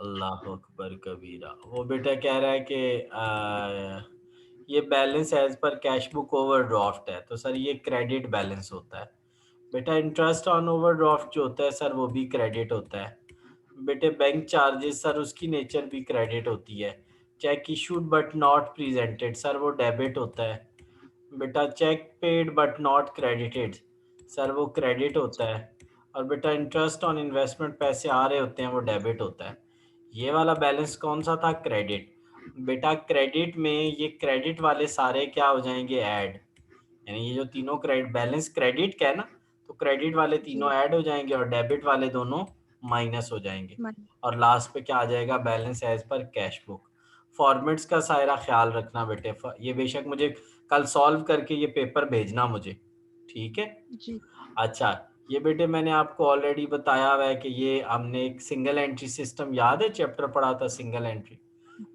अल्लाह अकबर कबीरा। वो बेटा कह रहा है कि ये balance as per cash book overdraft है, तो सर ये क्रेडिट बैलेंस होता है। बेटा इंटरेस्ट ऑन ओवरड्राफ्ट जो होता है सर वो भी क्रेडिट होता है। बेटे बैंक चार्जेस सर उसकी नेचर भी क्रेडिट होती है। Cheque issued but not presented sir वो डेबिट होता है। बेटा cheque paid but not credited sir वो क्रेडिट होता है। और बेटा इंटरेस्ट ऑन इन्वेस्टमेंट पैसे आ रहे होते हैं वो डेबिट होता है। ये वाला बैलेंस कौन सा था? क्रेडिट। बेटा क्रेडिट में ये क्रेडिट वाले सारे क्या हो जाएंगे? ऐड। यानी ये जो तीनों क्रेडिट बैलेंस क्रेडिट का है ना, तो क्रेडिट वाले तीनों जी। ऐड हो जाएंगे और डेबिट वाले दोनों माइनस हो जाएंगे। मन। और लास्ट पे क्या आ जाएगा? Balance as per cash book. Formats का सारा ख्याल रखना बेटे। ये बेशक मुझे कल सॉल्व करके ये पेपर भेजना मुझे, ठीक है? जी। अच्छा, ये बेटे मैंने आपको ऑलरेडी बताया हुआ है कि ये हमने एक सिंगल एंट्री सिस्टम, याद है चैप्टर पढ़ा था सिंगल एंट्री?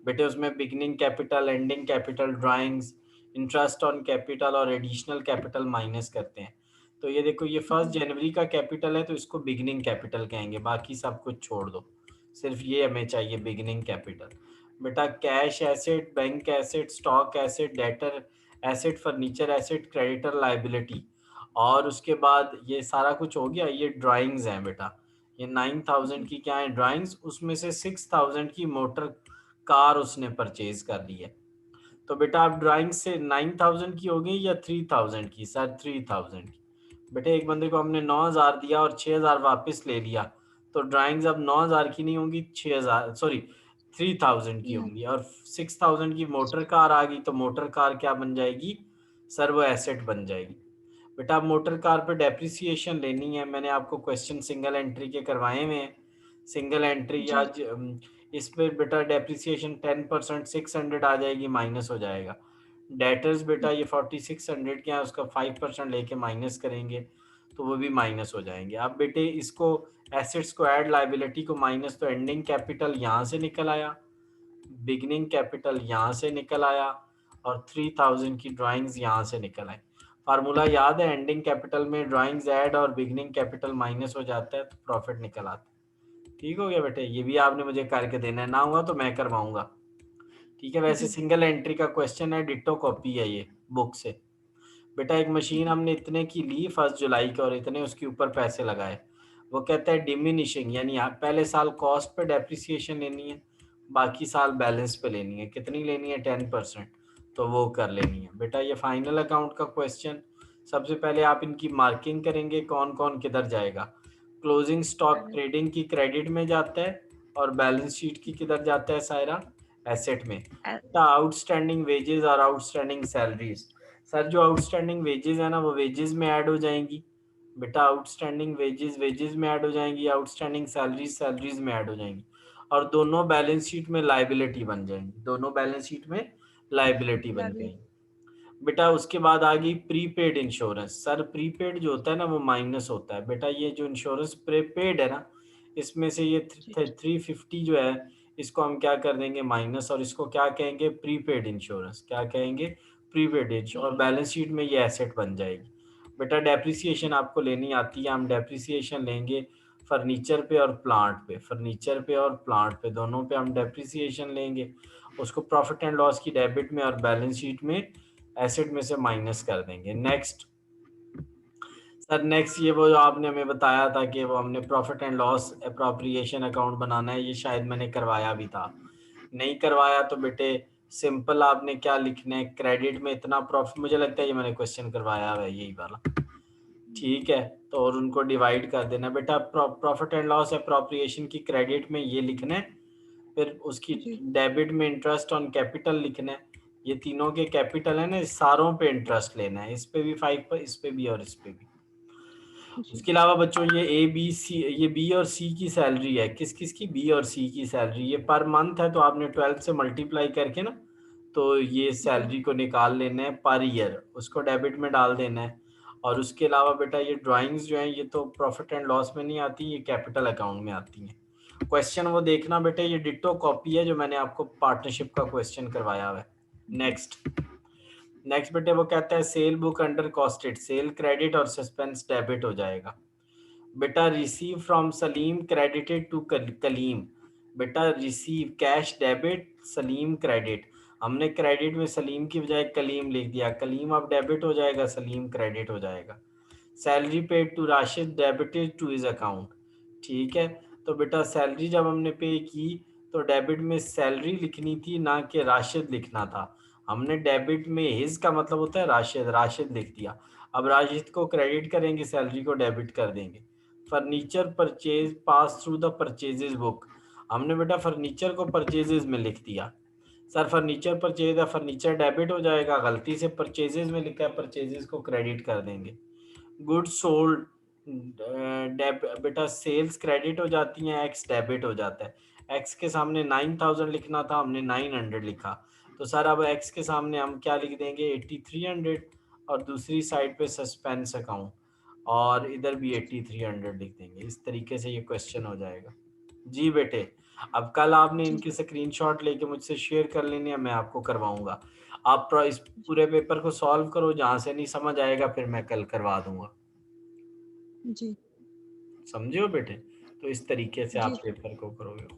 बेटे उसमें beginning capital, ending capital, drawings, interest on capital और एडिशनल कैपिटल माइनस करते हैं। तो ये देखो, ये फर्स्ट जी। जनवरी का कैपिटल है तो इसको बिगिनिंग कैपिटल कहेंगे, बाकी सब कुछ छोड़ दो, सिर्फ ये हमें चाहिए बिगिनिंग कैपिटल। बेटा cash asset, bank asset, stock asset, debtor asset, furniture asset, creditor liability, और उसके बाद ये सारा कुछ हो गया। ये ड्राइंग्स हैं बेटा। ये 9000 जी। की क्या है? ड्राइंग्स। उसमें से 6000 की मोटर कार उसने परचेज कर ली है। तो बेटा आप ड्राइंग से 9000 की हो गई या 3000 की? सर 3000 की। बेटे एक बंदे को हमने 9000 दिया और 6000 वापस ले लिया, तो ड्राइंग्स अब 9000 की नहीं होंगी, 6000 सॉरी 3000 की जी। होंगी। और 6000 की मोटर कार आ गई, तो मोटर कार क्या बन जाएगी? सर वो एसेट बन जाएगी। बेटा आप मोटर कार पे डेप्रिसिएशन लेनी है, मैंने आपको क्वेश्चन सिंगल एंट्री के करवाए हुए हैं। सिंगल एंट्री जी। आज इस पे बेटा डेप्रिसिएशन 10% 600 आ जाएगी, माइनस हो जाएगा। डेटर्स बेटा ये 4600 के हैं, उसका 5% लेके माइनस करेंगे तो वो भी माइनस हो जाएंगे। अब बेटे इसको एसेट्स को ऐड, लाइबिलिटी को माइनस, तो एंडिंग कैपिटल यहाँ से निकल आया, बिगनिंग कैपिटल यहाँ से निकल आया, और 3000 की ड्राइंग्स यहाँ से निकल आई। फार्मूला याद है? एंडिंग कैपिटल में ड्राइंग्स ऐड और बिगनिंग कैपिटल माइनस हो जाता है तो प्रॉफिट निकल आता है। ठीक हो गया बेटे? ये भी आपने मुझे करके देना है, ना हुआ तो मैं करवाऊंगा। ठीक है? वैसे जी। सिंगल एंट्री का क्वेश्चन है, डिट्टो कॉपी है ये बुक से। बेटा एक मशीन जी। हमने इतने की ली 1 जुलाई को और इतने उसके ऊपर पैसे लगाए। वो कहता है डिमिनिशिंग, यानी आप पहले साल कॉस्ट पे डेप्रिसिएशन लेनी है, बाकी साल बैलेंस पे लेनी है। कितनी लेनी है? 10%। तो वो कर लेनी है। बेटा ये फाइनल अकाउंट का क्वेश्चन, सबसे पहले आप इनकी मार्किंग करेंगे, कौन कौन किधर जाएगा। क्लोजिंग स्टॉक ट्रेडिंग की क्रेडिट में जाता है, और बैलेंस शीट की किधर जाता है सायरा? एसेट में। बेटा आउटस्टैंडिंग वेजेस और आउटस्टैंडिंग सैलरीज, सर जो आउटस्टैंडिंग वेजेस है ना वो वेजेस में ऐड हो जाएंगी। बेटा आउटस्टैंडिंग वेजेस वेजेस में ऐड हो जाएंगी, आउटस्टैंडिंग सैलरीज सैलरीज में ऐड हो जाएंगी, और दोनों बैलेंस शीट में लाइबिलिटी बन जाएंगी, दोनों बैलेंस शीट में लाइबिलिटी बन जाएंगी। बेटा उसके बाद आ गई प्रीपेड इंश्योरेंस। सर प्रीपेड जो होता है ना वो माइनस होता है। बेटा ये जो इंश्योरेंस प्रीपेड है ना, इसमें से ये जी। 350 जो है, इसको हम क्या कर देंगे? माइनस। और इसको क्या कहेंगे? Prepaid insurance. क्या कहेंगे? Prepaid insurance. और बैलेंस शीट में ये एसेट बन जाएगी। बेटा डेप्रिसिएशन आपको लेनी आती है, हम डेप्रिसिएशन लेंगे फर्नीचर पे और प्लांट पे, फर्नीचर पे और प्लांट पे दोनों पे हम डेप्रिसिएशन लेंगे। उसको प्रॉफिट एंड लॉस की डेबिट में और बैलेंस शीट में एसेट में से माइनस कर देंगे। नेक्स्ट सर, नेक्स्ट ये वो जो आपने हमें बताया था कि वो हमने profit and loss appropriation account बनाना है, ये शायद मैंने करवाया भी था। नहीं करवाया तो बेटे सिंपल आपने क्या लिखना है? क्रेडिट में इतना प्रॉफिट, मुझे लगता है ये मैंने क्वेश्चन करवाया है यही वाला। ठीक है, तो और उनको डिवाइड कर देना बेटा। प्रॉफिट एंड लॉस अप्रोप्रिएशन की क्रेडिट में ये लिखना है, फिर उसकी जी। डेबिट में इंटरेस्ट ऑन कैपिटल लिखना है। ये तीनों के कैपिटल है ना, इस सारों पे इंटरेस्ट लेना है, इस पे भी 5 पर, इस पे भी और इस पे भी। जी। उसके अलावा बच्चों ये ए बी सी, ये बी और सी की सैलरी है। किस किस की? बी और सी की सैलरी। ये पर मंथ है तो आपने 12 से मल्टीप्लाई करके ना, तो ये जी। सैलरी को निकाल लेना है पर ईयर, उसको डेबिट में डाल देना है। और उसके अलावा बेटा ये ड्राइंग्स जो हैं ये तो प्रॉफिट एंड लॉस में नहीं आती, ये कैपिटल अकाउंट में आती हैं। क्वेश्चन वो देखना बेटे, ये डिट्टो कॉपी है जो मैंने आपको पार्टनरशिप का क्वेश्चन करवाया हुआ है। नेक्स्ट नेक्स्ट बेटे वो कहता है sale book under costed, sale credit और सस्पेंस डेबिट हो जाएगा। बेटा receive from Salim credited to Kalim. बेटा receive cash debit, Salim credit. हमने क्रेडिट में सलीम की बजाय कलीम लिख दिया, कलीम अब डेबिट हो जाएगा, सलीम क्रेडिट हो जाएगा। Salary paid to Rashid debited to his account. ठीक है, तो बेटा सैलरी जब हमने पे की तो डेबिट में सैलरी लिखनी थी, ना कि राशिद लिखना था। हमने डेबिट में हिज का मतलब होता है राशिद, राशिद लिख दिया। अब राशिद को क्रेडिट करेंगे, सैलरी को डेबिट कर देंगे। Furniture purchase pass through the purchases book. हमने बेटा फर्नीचर को परचेजेस में लिख दिया। सर फर्नीचर परचेज है, फर्नीचर डेबिट हो जाएगा, गलती से परचेजेस में लिखा है, परचेजेस को क्रेडिट कर देंगे। गुड्स सोल्ड बेटा सेल्स क्रेडिट हो जाती हैं, एक्स डेबिट हो जाता है। एक्स के सामने 9000 लिखना था, हमने 900 लिखा। तो सर अब एक्स के सामने हम क्या लिख देंगे, 8300, और दूसरी साइड पे सस्पेंस अकाउंट, और इधर भी 8300 लिख देंगे। इस तरीके से ये क्वेश्चन हो जाएगा। जी बेटे, अब कल आपने जी इनके स्क्रीनशॉट लेके मुझसे शेयर कर लेने हैं, मैं आपको करवाऊंगा। आप इस पूरे पेपर को सॉल्व करो, जहां से नहीं समझ आएगा फिर मैं कल करवा दूंगा। जी समझे हो बेटे? तो इस तरीके से जी आप पेपर को करोगे।